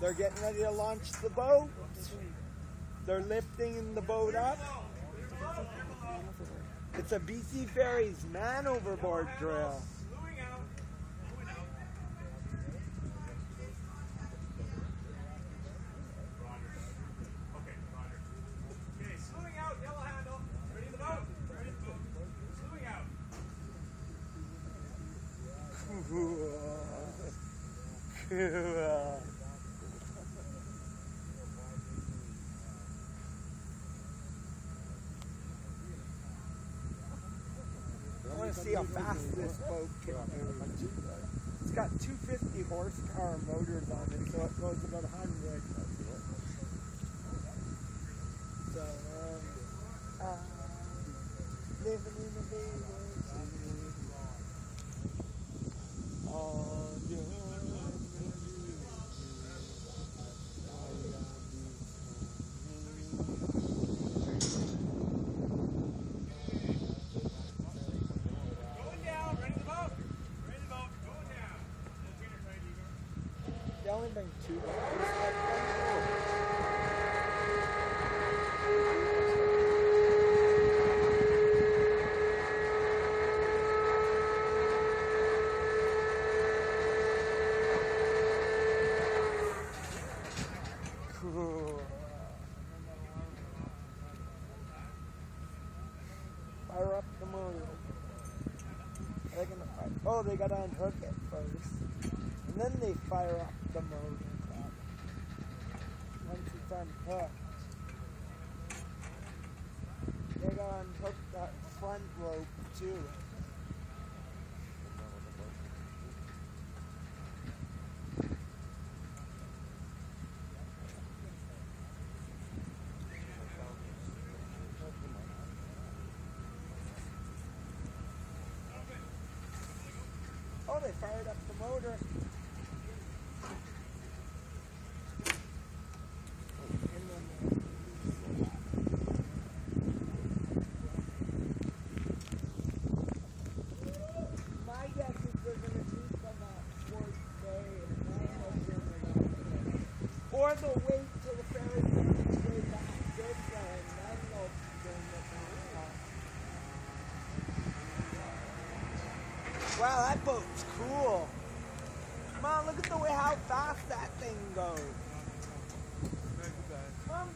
They're getting ready to launch the boat. They're lifting the boat up. It's a BC Ferries man overboard drill. Slewing out, yellow handle. Ready to move. Ready to move. Slewing out. I want to see how fast this boat can move. It's got 250 horsepower motors on it, so it goes about 100. So, living in the big all Going down. Ready to vote. Ready to vote. Going down. They only bring 2 Fire up the motor. They're gonna fire. Oh, they gotta unhook it first. And then they fire up the motor. Once it's unhooked, they gotta unhook that front rope too. Oh, they fired up the motor. My guess is they're going to do some Schwartz Bay and or they'll wait till the ferry goes way back this way and then they'll bring it back up. Wow, that boat's cool. Come on, look at the way how fast that thing goes. Mom,